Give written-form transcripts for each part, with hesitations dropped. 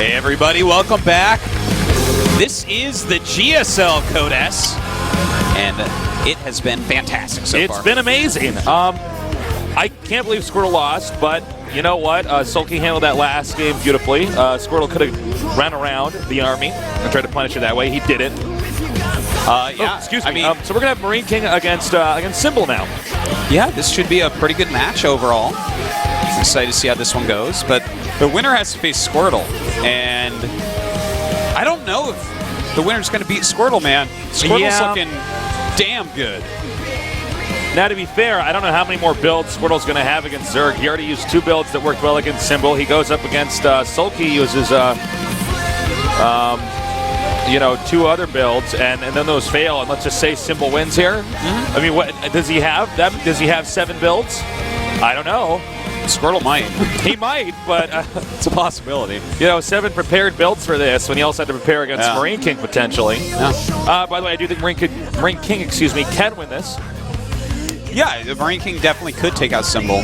Hey everybody, welcome back. This is the GSL Code S, and it has been fantastic so far. It's been amazing. I can't believe Squirtle lost, but you know what? Sulky handled that last game beautifully. Squirtle could have run around the army and tried to punish it that way. He didn't. Yeah, excuse me. So we're gonna have MarineKing against Symbol now. Yeah, this should be a pretty good match overall. Excited to see how this one goes, but the winner has to face Squirtle, and I don't know if the winner's going to beat Squirtle, man. Squirtle's looking damn good. Now, to be fair, I don't know how many more builds Squirtle's going to have against Zerg. He already used 2 builds that worked well against Symbol. He goes up against Sulky, uses 2 other builds, and then those fail. And let's just say Symbol wins here. I mean, what does he have? Does he have 7 builds? I don't know. Squirtle might. He might, but it's a possibility. 7 prepared builds for this when he also had to prepare against MarineKing potentially. Yeah. By the way, I do think MarineKing, can win this. Yeah, the MarineKing definitely could take out Symbol.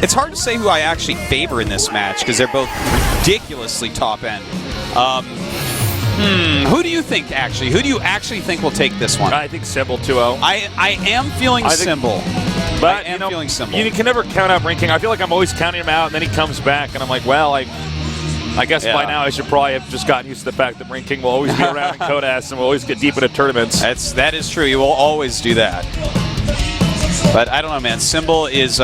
It's hard to say who I actually favor in this match because they're both ridiculously top end. Who do you think actually? Who do you actually think will take this one? I think Symbol 2-0. I am feeling Symbol. But feeling Symbol. You can never count out MarineKing. I feel like I'm always counting him out, and then he comes back, and I'm like, well, I guess by now I should probably have just gotten used to the fact that MarineKing will always be around in Code S and will always get deep into tournaments. That is true. You will always do that. But I don't know, man. Symbol is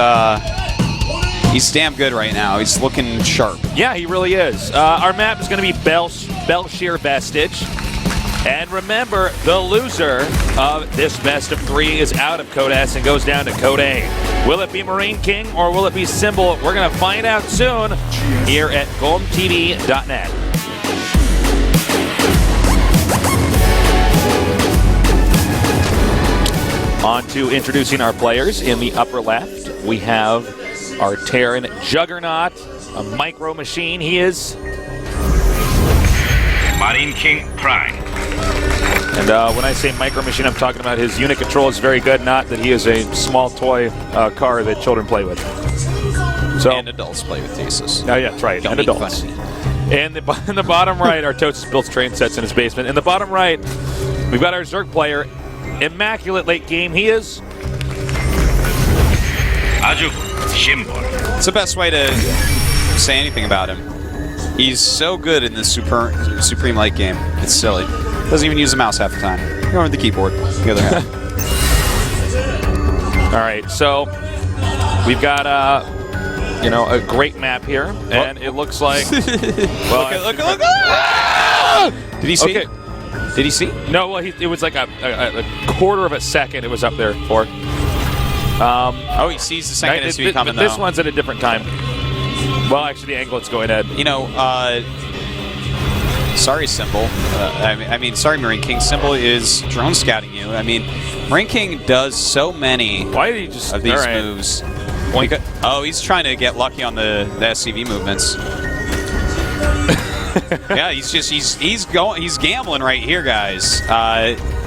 he's damn good right now. He's looking sharp. Yeah, he really is. Our map is going to be Belshire Vestige. And remember, the loser of this best of 3 is out of Code S and goes down to Code A. Will it be MarineKing or will it be Symbol? We're going to find out soon here at GOMTV.net. On to introducing our players. In the upper left, we have our Terran Juggernaut, a micro machine. He is MarineKing Prime. And when I say micro machine, I'm talking about his unit control is very good, not that he is a small toy car that children play with. So, and adults play with Thesis. Oh, yeah, that's right. Don't and adults. And in the bottom right, our Totes builds train sets in his basement. In the bottom right, we've got our Zerg player. Immaculate late game. He is It's the best way to say anything about him. He's so good in this supreme late game. It's silly. Doesn't even use the mouse half the time. Going with the keyboard. The other half. All right, so we've got a great map here, and it looks like. Well, look! Ah! Did he see? Okay. Did he see? No. Well, it was like a quarter of a second. It was up there for. Oh, he sees the second SUV coming. But this one's at a different time. Well, actually, the angle it's going at. Sorry, Symbol. Sorry, MarineKing. Symbol is drone scouting you. I mean, MarineKing does so many Why did he just, of these moves. He's trying to get lucky on the SCV movements. Yeah, he's gambling right here, guys.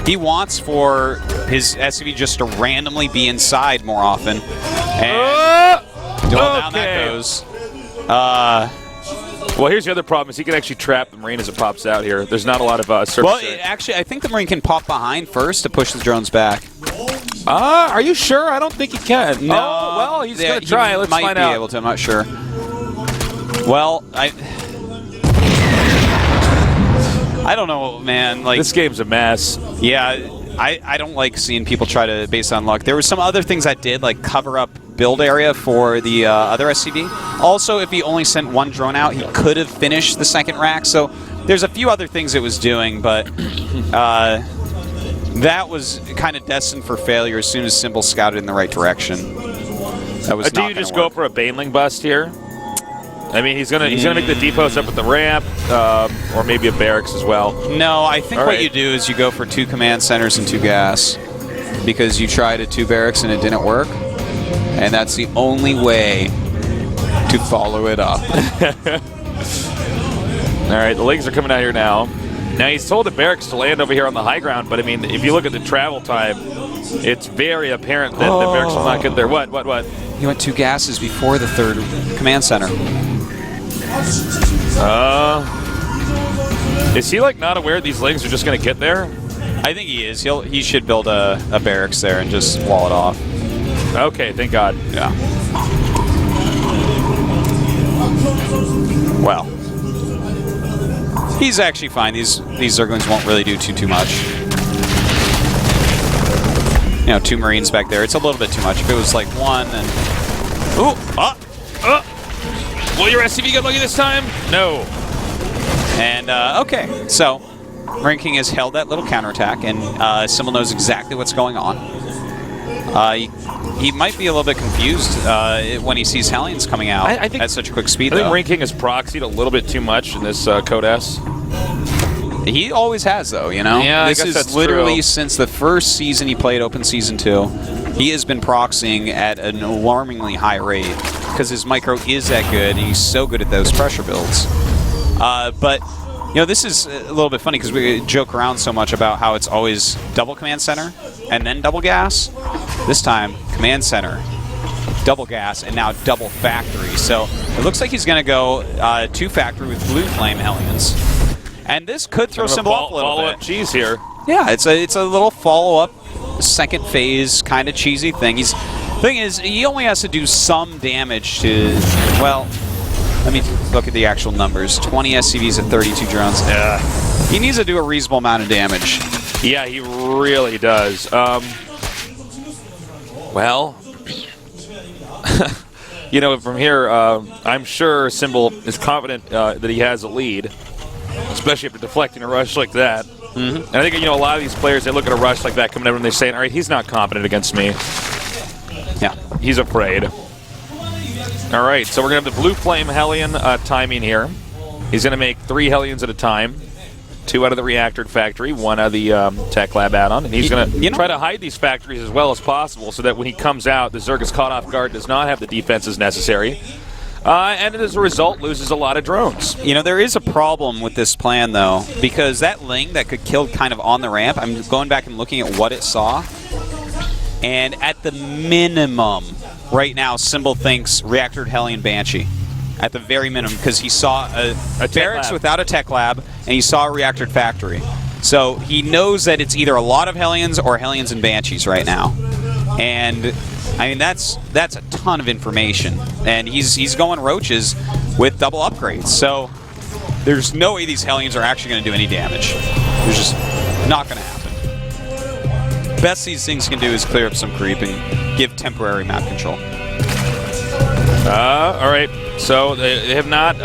He wants for his SCV just to randomly be inside more often. And down that goes. Well, here's the other problem: is he can actually trap the Marine as it pops out here. There's not a lot of surface. Well, actually, I think the Marine can pop behind first to push the drones back. Are you sure? I don't think he can. No. Oh, well, he's going to try. Let's find out. Might be able to. I'm not sure. Well, I don't know, man. Like, this game's a mess. Yeah, I don't like seeing people try to base on luck. There were some other things I did, like cover up build area for the other SCV. Also, if he only sent 1 drone out, he could have finished the second rack. So there's a few other things it was doing, but that was kind of destined for failure as soon as Symbol scouted in the right direction. That was do you just go for a Baneling bust here? I mean, he's gonna make the depots up at the ramp, or maybe a barracks as well. No, I think what you do is you go for 2 command centers and 2 gas, because you tried a 2 barracks and it didn't work, and that's the only way to follow it up. All right, the legs are coming out here now. Now he's told the barracks to land over here on the high ground, but I mean, if you look at the travel time, it's very apparent that the barracks will not get there. What? He went 2 gases before the 3rd command center. Is he like not aware these lings are just going to get there? I think he is. He should build a barracks there and just wall it off. Okay, thank God. Yeah. Well, he's actually fine. These Zerglings won't really do too much. You know, 2 Marines back there. It's a little bit too much. If it was like 1 and... Ooh! Will your SCV get lucky this time? No. And, okay. So, MarineKing has held that little counterattack, and Symbol knows exactly what's going on. He might be a little bit confused when he sees Hellions coming out at such a quick speed, I think MarineKing has proxied a little bit too much in this Code S. He always has, though, you know? Yeah, this I guess is that's literally true. since the first season he played Open Season 2. He has been proxying at an alarmingly high rate because his micro is that good, and he's so good at those pressure builds. But, you know, this is a little bit funny because we joke around so much about how it's always double command center and then double gas. This time, command center, double gas, and now double factory. So it looks like he's going to go 2 factory with blue flame Hellions. And this could throw Symbol off a little bit. Follow-up cheese here. Yeah, it's a little follow-up, second phase kind of cheesy thing. Thing is, he only has to do some damage to, well, let me look at the actual numbers. 20 SCVs and 32 drones. He needs to do a reasonable amount of damage. Yeah, he really does. Well, you know, from here, I'm sure Symbol is confident that he has a lead, especially after deflecting a rush like that. And I think, you know, a lot of these players, they look at a rush like that coming over and they're saying, all right, he's not confident against me. Yeah. He's afraid. All right, so we're going to have the Blue Flame Hellion timing here. He's going to make 3 Hellions at a time. 2 out of the Reactor Factory, 1 out of the Tech Lab add-on. And he's going to try to hide these factories as well as possible so that when he comes out, the Zerg is caught off guard, does not have the defenses necessary. And as a result, loses a lot of drones. You know, there is a problem with this plan, though, because that Ling that could kill kind of on the ramp, I'm going back and looking at what it saw, and at the minimum, right now, Symbol thinks Reactor Hellion Banshee. At the very minimum, because he saw a barracks without a tech lab, and he saw a reactor factory. So he knows that it's either a lot of Hellions or Hellions and Banshees right now. And, I mean, that's a ton of information. And he's going roaches with double upgrades. So there's no way these Hellions are actually going to do any damage. There's just not going to happen. Best these things can do is clear up some creep and give temporary map control. All right. So they have not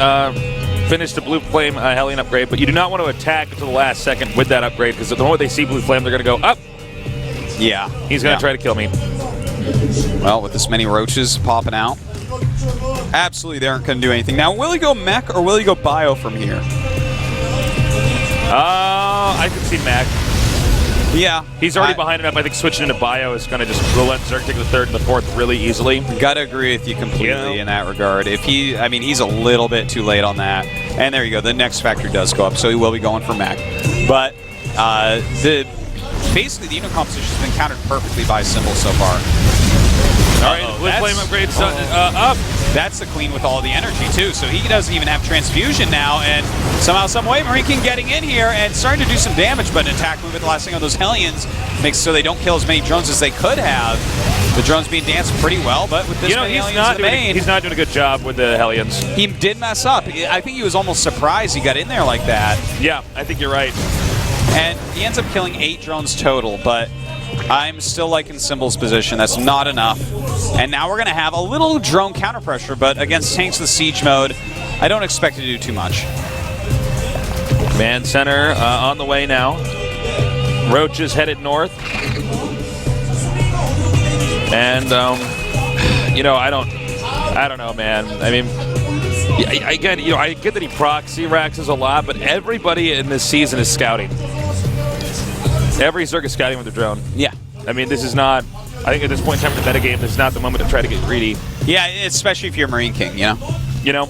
finished the Blue Flame Hellion upgrade, but you do not want to attack until the last second with that upgrade, because the moment they see Blue Flame, they're going to go up. Yeah. He's going to try to kill me. Well, with this many roaches popping out, absolutely they aren't going to do anything. Now, will he go mech or will he go bio from here? I can see mech. Yeah. He's already behind him up. I think switching into bio is going to just let Zerg take the 3rd and the 4th really easily. Gotta agree with you completely in that regard. If I mean, he's a little bit too late on that. And there you go. The next factory does go up, so he will be going for mech. But basically, the Uno composition has been countered perfectly by Symbol so far. All right, Blue Flame upgrades up. That's the Queen with all the energy, too. So he doesn't even have transfusion now. And somehow, some way, MarineKing getting in here and starting to do some damage. But an attack move at the last thing on those Hellions makes so they don't kill as many drones as they could have. The drones being danced pretty well, but with this many Hellions in the main, he's not doing a good job with the Hellions. He did mess up. I think he was almost surprised he got in there like that. Yeah, I think you're right. And he ends up killing 8 drones total, but I'm still liking Symbol's position. That's not enough. And now we're going to have a little drone counter pressure, but against tanks with siege mode, I don't expect to do too much. Command center on the way now. Roach is headed north. And, you know, I don't know, man. I mean, I get that he proxy raxes a lot, but everybody in this season is scouting. Every Zerg is scouting with a drone. Yeah. I mean, this is not, I think at this point in time for the metagame, this is not the moment to try to get greedy. Yeah, especially if you're MarineKing, you know? You know,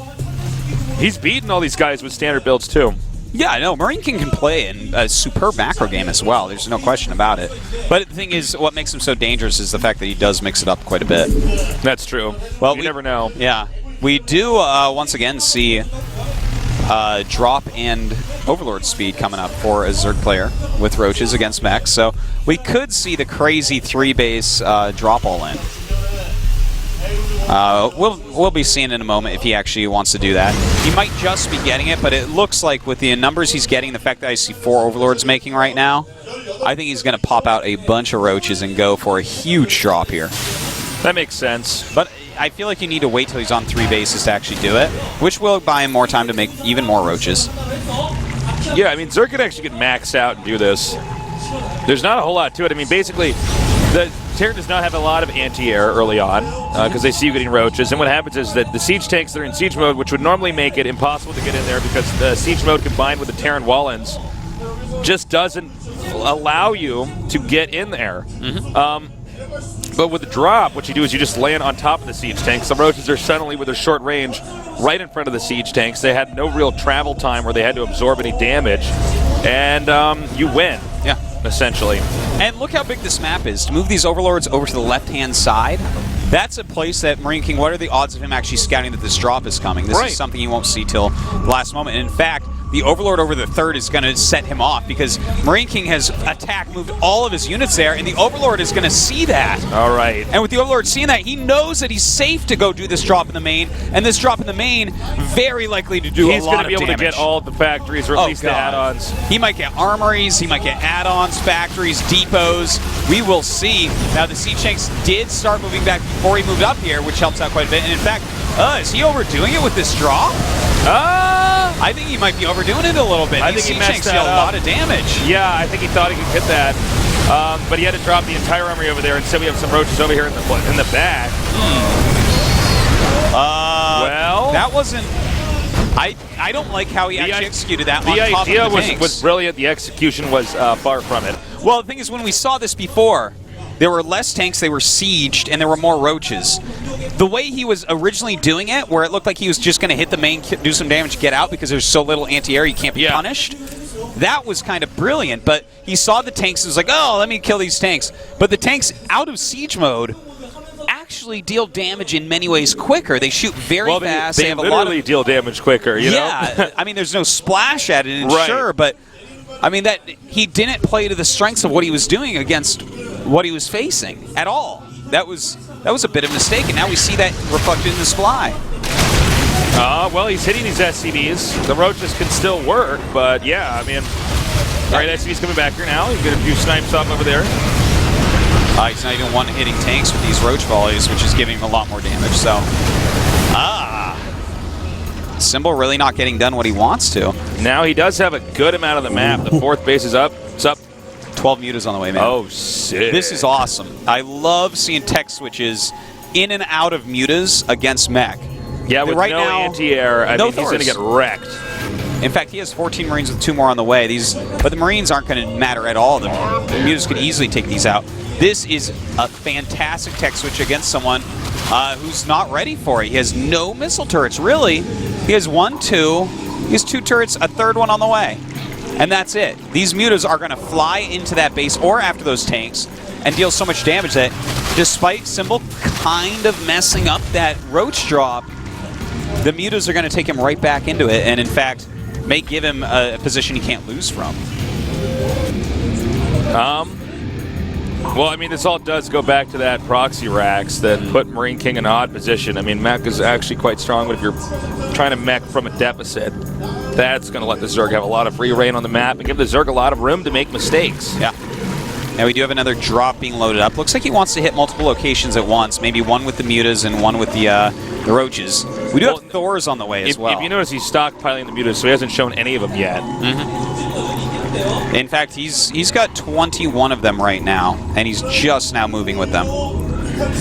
he's beaten all these guys with standard builds, too. Yeah, I know. MarineKing can play in a superb macro game as well. There's no question about it. But the thing is, what makes him so dangerous is the fact that he does mix it up quite a bit. That's true. Well, you never know. Yeah. We do once again see drop and Overlord speed coming up for a Zerg player with roaches against mechs. So we could see the crazy 3-base drop all in. We'll be seeing in a moment if he actually wants to do that. He might just be getting it, but it looks like with the numbers he's getting, the fact that I see 4 Overlords making right now, I think he's going to pop out a bunch of roaches and go for a huge drop here. That makes sense. But I feel like you need to wait till he's on 3 bases to actually do it, which will buy him more time to make even more roaches. Yeah, I mean, Zerg could actually get maxed out and do this. There's not a whole lot to it. I mean, basically, the Terran does not have a lot of anti-air early on because they see you getting roaches. And what happens is that the siege tanks that are in siege mode, which would normally make it impossible to get in there because the siege mode combined with the Terran Wallens just doesn't allow you to get in there. But with the drop, what you do is you just land on top of the siege tanks. The roaches are suddenly, with their short range, right in front of the siege tanks. They had no real travel time where they had to absorb any damage. And you win. Yeah. Essentially. And look how big this map is. To move these Overlords over to the left-hand side, that's a place that MarineKing, what are the odds of him actually scouting that this drop is coming? This is something you won't see till the last moment. And in fact, the Overlord over the third is going to set him off because MarineKing has moved all of his units there, and the Overlord is going to see that. All right. And with the Overlord seeing that, he knows that he's safe to go do this drop in the main, and this drop in the main, very likely to do a lot of damage. He's going to be able to get all of the factories, or at least the add-ons. He might get armories, he might get add-ons, factories, depots. We will see. Now, the siege tanks did start moving back before he moved up here, which helps out quite a bit. And in fact, is he overdoing it with this drop? I think he might be overdoing it a little bit. I think he messed that deal up. A lot of damage. Yeah, I think he thought he could hit that. But he had to drop the entire armory over there. Instead, we have some roaches over here in the back. Well, that wasn't... I don't like how he actually executed that on top of the tanks. The idea was brilliant. The execution was far from it. Well, the thing is, when we saw this before, there were less tanks, they were sieged, and there were more roaches. The way he was originally doing it, where it looked like he was just going to hit the main, do some damage, get out, because there's so little anti-air, you can't be punished, that was kind of brilliant. But he saw the tanks and was like, oh, let me kill these tanks. But the tanks out of siege mode actually deal damage in many ways quicker. They shoot very fast. They have literally a lot of, deal damage quicker, you know? Yeah, I mean, there's no splash at it, sure, but I mean, that he didn't play to the strengths of what he was doing against what he was facing at all. That was a bit of a mistake, and now we see that reflected in the supply. Well, he's hitting these SCVs. The roaches can still work, but yeah, I mean, all right, SCV's coming back here now. He's got a few snipes off over there. He's not even one-hitting tanks with these roach volleys, which is giving him a lot more damage. So, Symbol really not getting done what he wants to. Now he does have a good amount of the map. The fourth base is up. It's up. 12 mutas on the way, man. Oh, sick. This is awesome. I love seeing tech switches in and out of mutas against mech. Yeah, with right no now, anti-air, I mean, he's going to get wrecked. In fact, he has 14 Marines with 2 more on the way. But the Marines aren't going to matter at all. The mutas could easily take these out. This is a fantastic tech switch against someone who's not ready for it. He has no missile turrets, really. He has 1, 2. He has 2 turrets, a third one on the way. And that's it. These mutas are going to fly into that base or after those tanks and deal so much damage that despite Symbol kind of messing up that roach drop, the mutas are going to take him right back into it, and in fact, may give him a position he can't lose from. Well, I mean, this all does go back to that proxy racks that put MarineKing in an odd position. I mean, mech is actually quite strong, but if you're trying to mech from a deficit, that's going to let the Zerg have a lot of free reign on the map and give the Zerg a lot of room to make mistakes. Yeah. Now we do have another drop being loaded up. Looks like he wants to hit multiple locations at once, maybe one with the mutas and one with the roaches. We do have Thors on the way as well. If you notice, he's stockpiling the mutas, so he hasn't shown any of them yet. In fact, he's got 21 of them right now, and he's just now moving with them.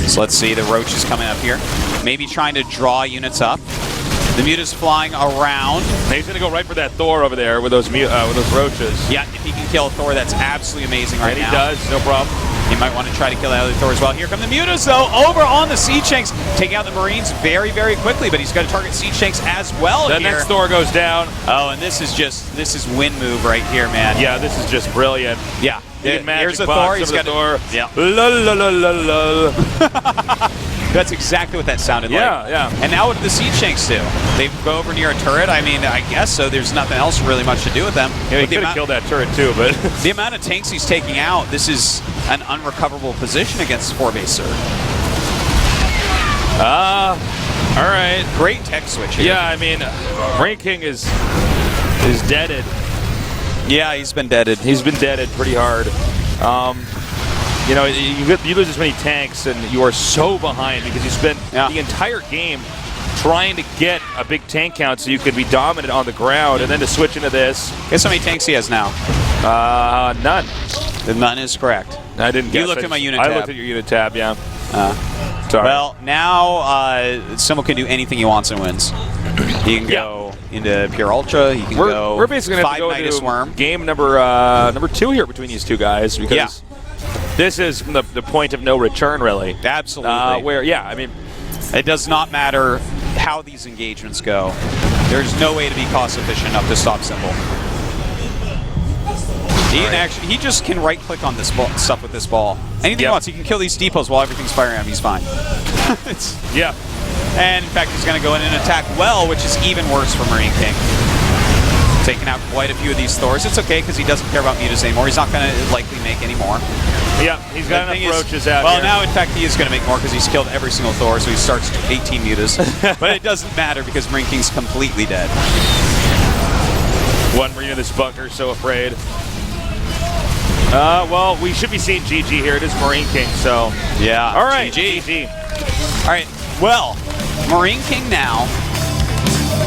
So let's see, the roach is coming up here. Maybe trying to draw units up. The muta's flying around. And he's going to go right for that Thor over there with those roaches. Yeah, if he can kill a Thor, that's absolutely amazing right now. And he does, no problem. He might want to try to kill that other Thor as well. Here come the mutas, though, over on the siege tanks, taking out the Marines very, very quickly, but he's got to target siege tanks as well The here. next Thor goes down. Oh, and this is win move right here, man. Yeah, this is just brilliant. Yeah. Here's the Thor. He's got Thor. Yeah. La la la la la. That's exactly what that sounded like. Yeah. And now what do the siege tanks do? They go over near a turret? I mean, I guess so. There's nothing else really much to do with them. Yeah, he could have killed that turret too, but... The amount of tanks he's taking out, this is an unrecoverable position against 4-base, sir. All right. Great tech switch here. Yeah, I mean, MarineKing is deaded. Yeah, he's been deaded. He's been deaded pretty hard. You know, you lose as many tanks, and you are so behind because you spent the entire game trying to get a big tank count so you could be dominant on the ground, and then to switch into this. Guess how many tanks he has now? None. The none is correct. I didn't guess. You looked at my unit tab. I looked at your unit tab, yeah. Sorry. Well, now Symbol can do anything he wants and wins. He can go into Pure Ultra. He can go. We're basically going to have to go to Worm. game number 2 here between these two guys because this is the point of no return, really. Absolutely. Where, I mean, it does not matter how these engagements go. There's no way to be cost efficient enough to stop Symbol. He just can right-click on this stuff with this ball. Anything he wants. He can kill these depots while everything's firing at him. He's fine. And in fact, he's going to go in and attack well, which is even worse for MarineKing. Taking out quite a few of these Thors. It's okay because he doesn't care about mutas anymore. He's not going to likely make any more. Yeah, he's got enough roaches out Well, here. now, in fact, he is going to make more because he's killed every single Thor, so he starts 18 mutas. But it doesn't matter because MarineKing's completely dead. One Marine in this bunker, so afraid. Well, we should be seeing GG here. It is MarineKing, so... Yeah. All right, GG. All right, well, MarineKing now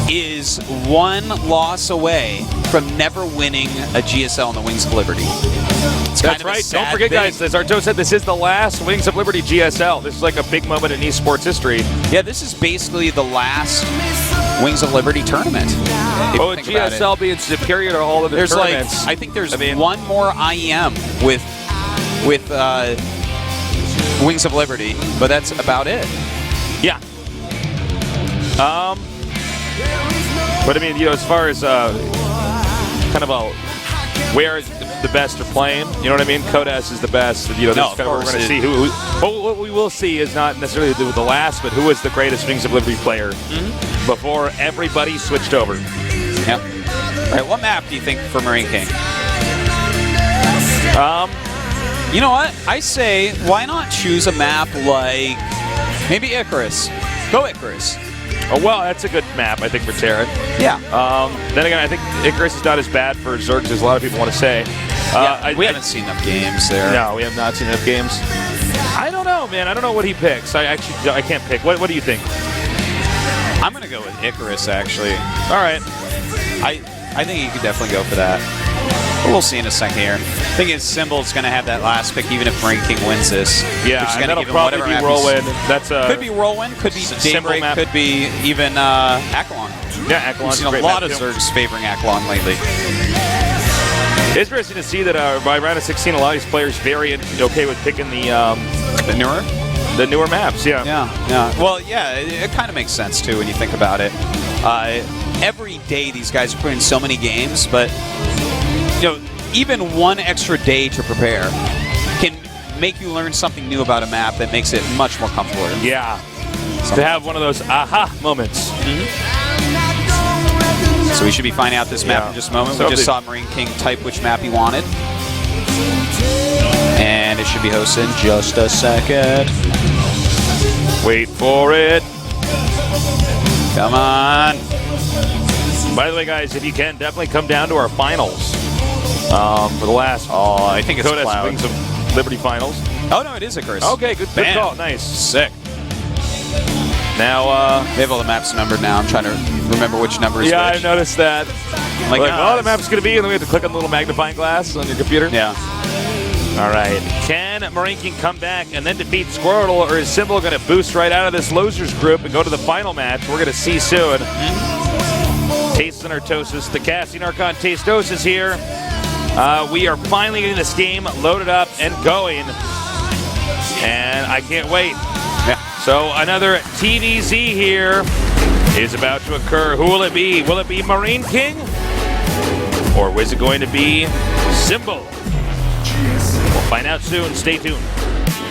is one loss away from never winning a GSL in the Wings of Liberty. That's right. Don't forget, guys, as Arto said, this is the last Wings of Liberty GSL. This is like a big moment in esports history. Yeah, this is basically the last Wings of Liberty tournament. Oh, GSL being superior to all of the tournaments. I think there's one more IEM with Wings of Liberty, but that's about it. Yeah. But I mean, you know, as far as kind of where the best are playing, you know what I mean? Kodas is the best. You know, that's kind of what we're going to see. What we will see is not necessarily the last, but who is the greatest Wings of Liberty player before everybody switched over. Yep. All right, what map do you think for MarineKing? You know what? I say, why not choose a map like maybe Icarus? Go Icarus. Oh, well, that's a good map, I think, for Terran. Yeah. Then again, I think Icarus is not as bad for Zerg as a lot of people want to say. We haven't seen enough games there. No, we have not seen enough games. I don't know, man. I don't know what he picks. I can't pick. What do you think? I'm going to go with Icarus, actually. All right. I think you could definitely go for that. But we'll see in a second here. The thing is, Symbol's going to have that last pick even if MarineKing wins this. Yeah, and that'll probably be Whirlwind. Could be Whirlwind, could be Daybreak, could be even Akalon. Yeah, Akalon's We've seen a lot of Zergs favoring Akalon lately. It's interesting to see that by round of 16, a lot of these players very okay with picking the newer maps. Yeah. Well, yeah, it kind of makes sense too when you think about it. Every day these guys are putting so many games, but you know, even one extra day to prepare can make you learn something new about a map that makes it much more comfortable. Yeah. To have one of those aha moments. So we should be finding out this map in just a moment. We just saw MarineKing type which map he wanted. And it should be hosted in just a second. Wait for it. Come on. By the way, guys, if you can, definitely come down to our finals for the last. Oh, I think it's Cloud. Wings of Liberty finals. Oh no, it is Icarus. Okay, good call. Nice. Sick. Now they have all the maps numbered now. I'm trying to remember which number is which. I noticed that. Like the map's gonna be, and then we have to click on the little magnifying glass on your computer. Yeah. All right. Can MarineKing come back and then defeat Squirtle, or is Symbol going to boost right out of this losers group and go to the final match? We're going to see soon. Taste and Artosis, the casting Archon Tastosis here. We are finally getting this game loaded up and going, and I can't wait. Yeah. So another TVZ here is about to occur. Who will it be? Will it be MarineKing, or is it going to be Symbol? We'll find out soon. Stay tuned.